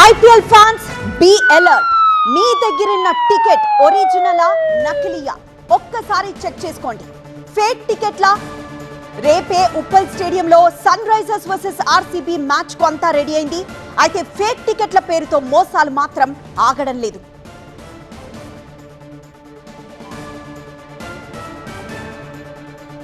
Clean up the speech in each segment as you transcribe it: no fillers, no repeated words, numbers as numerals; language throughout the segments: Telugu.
IPL fans, be alert. మీ దగ్గరున్న టికెట్ ఒరిజినలా నకిలీయా ఒక్కసారి చెక్ చేసుకోండి. ఫేక్ టికెట్లా? రేపే ఉప్పల్ స్టేడియంలో Sunrisers versus RCB match కు అంతా రెడీ అయింది. అయితే ఫేక్ టికెట్ల పేరుతో మోసాలు మాత్రం ఆగడం లేదు.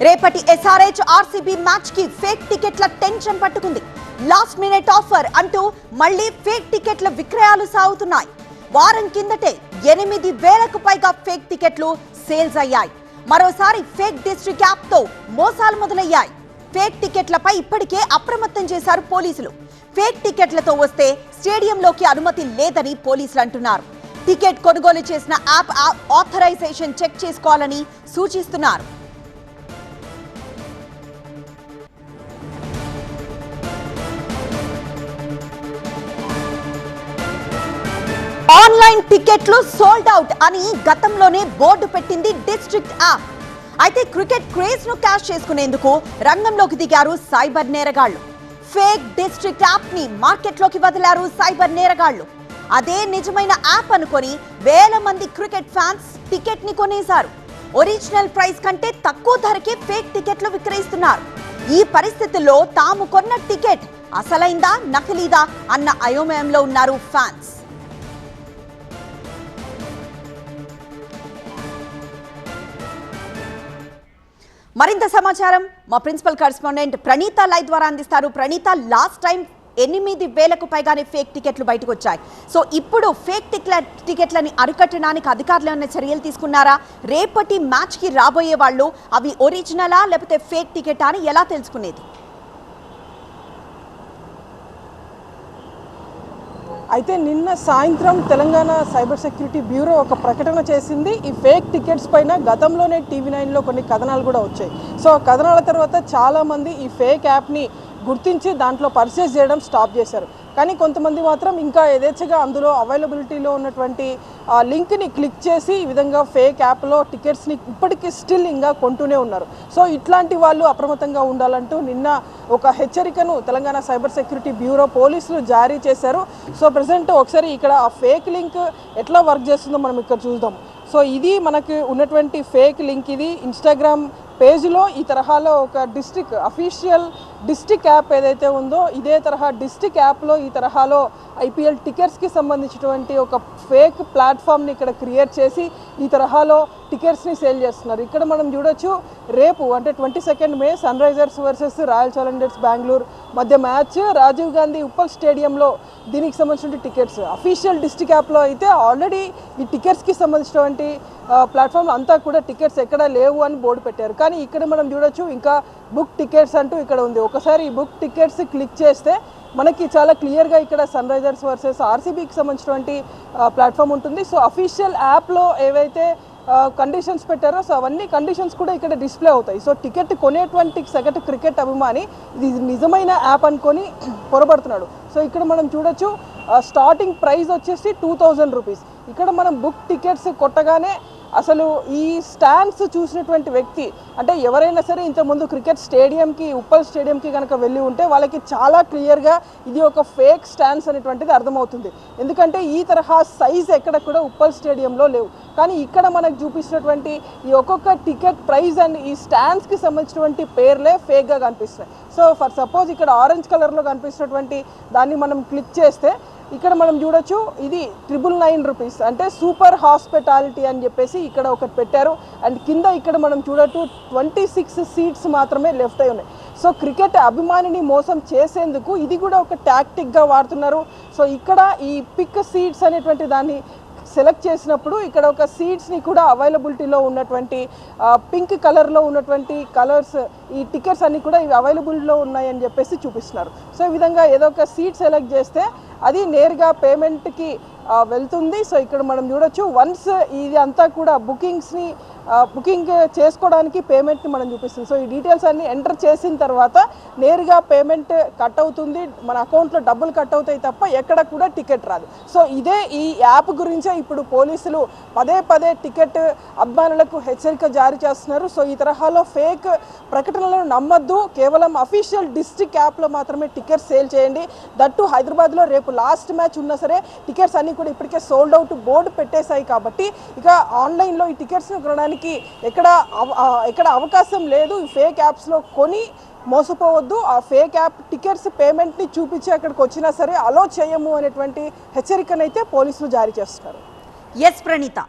రేపటి SRH ఆర్సీబీ మ్యాచ్ కి ఫేక్ టికెట్ల టెన్షన్ పట్టుకుంది. లాస్ట్ మినిట్ ఆఫర్ అంటూ మళ్లీ ఫేక్ టికెట్ల విక్రయాలు సాగుతున్నాయి. వారం కిందటే 8,000కు పైగా ఫేక్ టికెట్లు సేల్స్ అయ్యాయి. మరోసారి ఫేక్ డిస్ట్రిక్ట్ యాప్ తో మోసాలు మొదలయ్యాయి. ఫేక్ టికెట్లపై ఇప్పటికే అప్రమత్తం చేశారు పోలీసులు. ఫేక్ టికెట్లతో వస్తే స్టేడియంలోకి అనుమతి లేదని పోలీసులు అంటున్నారు. టికెట్ కొనుగోలు చేసిన యాప్ ఆథరైజేషన్ చెక్ చేసుకోవాలని సూచిస్తున్నారు. ఆన్లైన్ టికెట్లు సోల్డ్ అవుట్ అని గతంలోనే బోర్డు పెట్టింది డిస్ట్రిక్ట్ యాప్. అయితే క్రికెట్ క్రేజ్ ను క్యాష్ చేసుకునేందుకు రంగంలోకి దిగారు సైబర్ నేరగాళ్లు. ఫేక్ డిస్ట్రిక్ట్ యాప్ ని మార్కెట్లోకి వదిలారు సైబర్ నేరగాళ్లు. అదే నిజమైన యాప్ అనుకొని వేల మంది క్రికెట్ ఫ్యాన్స్ టికెట్ ని కొనేశారు. ఒరిజినల్ ప్రైస్ కంటే తక్కువ ధరకే ఫేక్ టికెట్లు విక్రయిస్తున్నారు. ఈ పరిస్థితుల్లో తాము కొన్న టికెట్ అసలైందా నకిలీదా అన్న అయోమయంలో ఉన్నారు ఫ్యాన్స్. మరింత సమాచారం మా ప్రిన్సిపల్ కరెస్పాండెంట్ ప్రణీత లైవ్ ద్వారా అందిస్తారు. ప్రణీత, లాస్ట్ టైం 8,000కు పైగానే ఫేక్ టికెట్లు బయటకు వచ్చాయి. సో ఇప్పుడు ఫేక్ టికెట్లని అరికట్టడానికి అధికారులు ఏమైనా చర్యలు తీసుకున్నారా? రేపటి మ్యాచ్ కి రాబోయే వాళ్ళు అవి ఒరిజినలా లేకపోతే ఫేక్ టికెటా అని ఎలా తెలుసుకునేది? అయితే నిన్న సాయంత్రం తెలంగాణ సైబర్ సెక్యూరిటీ బ్యూరో ఒక ప్రకటన చేసింది. ఈ ఫేక్ టికెట్స్ పైన గతంలోనే TV9లో కొన్ని కథనాలు కూడా వచ్చాయి. సో కథనాల తర్వాత చాలామంది ఈ ఫేక్ యాప్ని గుర్తించి దాంట్లో పర్చేస్ చేయడం స్టాప్ చేశారు. కానీ కొంతమంది మాత్రం ఇంకా యథేచ్ఛగా అందులో అవైలబిలిటీలో ఉన్నటువంటి లింక్ని క్లిక్ చేసి ఈ విధంగా ఫేక్ యాప్లో టికెట్స్ని ఇప్పటికీ స్టిల్ ఇంకా కొంటూనే ఉన్నారు. సో ఇట్లాంటి వాళ్ళు అప్రమత్తంగా ఉండాలంటూ నిన్న ఒక హెచ్చరికను తెలంగాణ సైబర్ సెక్యూరిటీ బ్యూరో పోలీసులు జారీ చేశారు. సో ప్రజెంట్ ఒకసారి ఇక్కడ ఆ ఫేక్ లింక్ ఎట్లా వర్క్ చేస్తుందో మనం ఇక్కడ చూద్దాం. సో ఇది మనకు ఉన్నటువంటి ఫేక్ లింక్. ఇది ఇన్స్టాగ్రామ్ పేజ్లో ఈ తరహాలో ఒక అఫీషియల్ డిస్ట్రిక్ట్ యాప్ ఏదైతే ఉందో ఇదే తరహా డిస్ట్రిక్ట్ యాప్లో ఈ తరహాలో IPL టికెట్స్కి సంబంధించినటువంటి ఒక ఫేక్ ప్లాట్ఫామ్ని ఇక్కడ క్రియేట్ చేసి ఈ తరహాలో టికెట్స్ని సేల్ చేస్తున్నారు. ఇక్కడ మనం చూడొచ్చు, రేపు అంటే 22 May Sunrisers versus Royal Challengers Bengaluru మధ్య మ్యాచ్ రాజీవ్ గాంధీ ఉప్పల్ స్టేడియంలో. దీనికి సంబంధించిన టికెట్స్ అఫీషియల్ డిస్ట్రిక్ట్ యాప్లో అయితే ఆల్రెడీ ఈ టికెట్స్కి సంబంధించినటువంటి ప్లాట్ఫామ్ అంతా కూడా టికెట్స్ ఎక్కడా లేవు అని బోర్డు పెట్టారు. కానీ ఇక్కడ మనం చూడొచ్చు ఇంకా బుక్ టికెట్స్ అంటూ ఇక్కడ ఉంది. ఒకసారి ఈ బుక్ టికెట్స్ క్లిక్ చేస్తే మనకి చాలా క్లియర్గా ఇక్కడ సన్ రైజర్స్ వర్సెస్ ఆర్సీబీకి సంబంధించినటువంటి ప్లాట్ఫామ్ ఉంటుంది. సో అఫీషియల్ యాప్లో ఏవైతే కండిషన్స్ పెట్టారో సో అవన్నీ కండిషన్స్ కూడా ఇక్కడ డిస్ప్లే అవుతాయి. సో టికెట్ కొనేటువంటి సగటు క్రికెట్ అభిమాని ఇది నిజమైన యాప్ అనుకొని పొరబడుతున్నాడు. సో ఇక్కడ మనం చూడొచ్చు స్టార్టింగ్ ప్రైస్ వచ్చేసి 2,000 రూపీస్. ఇక్కడ మనం బుక్ టికెట్స్ కొట్టగానే అసలు ఈ స్టాండ్స్ చూసినటువంటి వ్యక్తి అంటే ఎవరైనా సరే ఇంతకుముందు క్రికెట్ స్టేడియంకి ఉప్పల్ స్టేడియంకి కనుక వెళ్ళి ఉంటే వాళ్ళకి చాలా క్లియర్గా ఇది ఒక ఫేక్ స్టాండ్స్ అనేటువంటిది అర్థమవుతుంది. ఎందుకంటే ఈ తరహా సైజ్ ఎక్కడ కూడా ఉప్పల్ స్టేడియంలో లేవు. కానీ ఇక్కడ మనకు చూపిస్తున్నటువంటి ఈ ఒక్కొక్క టికెట్ ప్రైస్ అండ్ ఈ స్టాండ్స్కి సంబంధించినటువంటి పేర్లే ఫేక్గా కనిపిస్తున్నాయి. సో ఫర్ సపోజ్ ఇక్కడ ఆరెంజ్ కలర్లో కనిపిస్తున్నటువంటి దాన్ని మనం క్లిక్ చేస్తే ఇక్కడ మనం చూడొచ్చు ఇది 999 రూపీస్ అంటే సూపర్ హాస్పిటాలిటీ అని చెప్పేసి ఇక్కడ ఒకటి పెట్టారు. అండ్ కింద ఇక్కడ మనం చూడొచ్చు 26 సీట్స్ మాత్రమే లెఫ్ట్ అయి ఉన్నాయి. సో క్రికెట్ అభిమానిని మోసం చేసేందుకు ఇది కూడా ఒక టాక్టిక్గా వాడుతున్నారు. సో ఇక్కడ ఈ పిక్ సీట్స్ అనేటువంటి దాన్ని సెలెక్ట్ చేసినప్పుడు ఇక్కడ ఒక సీట్స్ని కూడా అవైలబిలిటీలో ఉన్నటువంటి పింక్ కలర్లో ఉన్నటువంటి కలర్స్ ఈ టికెట్స్ అన్నీ కూడా ఇవి అవైలబుల్లో ఉన్నాయని చెప్పేసి చూపిస్తున్నారు. సో ఈ విధంగా ఏదో ఒక సీట్ సెలెక్ట్ చేస్తే అది నేరుగా పేమెంట్కి వెళ్తుంది. సో ఇక్కడ మనం చూడొచ్చు వన్స్ ఇది అంతా కూడా బుకింగ్స్ని బుకింగ్ చేసుకోవడానికి పేమెంట్ని మనం చూపిస్తుంది. సో ఈ డీటెయిల్స్ అన్ని ఎంటర్ చేసిన తర్వాత నేరుగా పేమెంట్ కట్ అవుతుంది, మన అకౌంట్లో డబ్బులు కట్ అవుతాయి తప్ప ఎక్కడ కూడా టికెట్ రాదు. సో ఇదే ఈ యాప్ గురించే ఇప్పుడు పోలీసులు పదే పదే టికెట్ అభిమానులకు హెచ్చరిక జారీ చేస్తున్నారు. సో ఈ తరహాలో ఫేక్ ప్రకటనలను నమ్మొద్దు, కేవలం అఫీషియల్ డిస్ట్రిక్ట్ యాప్లో మాత్రమే టికెట్స్ సేల్ చేయండి. దట్టు హైదరాబాద్లో రేపు లాస్ట్ మ్యాచ్ ఉన్నా సరే టికెట్స్ అన్నీ కూడా ఇప్పటికే సోల్డ్ అవుట్ బోర్డు పెట్టేశాయి కాబట్టి ఇక ఆన్లైన్లో ఈ టికెట్స్ని కొనడానికి ఎక్కడ అవకాశం లేదు. ఈ ఫేక్ యాప్స్లో కొని మోసపోవద్దు. ఆ ఫేక్ యాప్ టికెట్స్ పేమెంట్ని చూపించి అక్కడికి వచ్చినా సరే అలో చేయము అనేటువంటి హెచ్చరికనైతే పోలీసులు జారీ చేస్తున్నారు. ఎస్ ప్రణీత.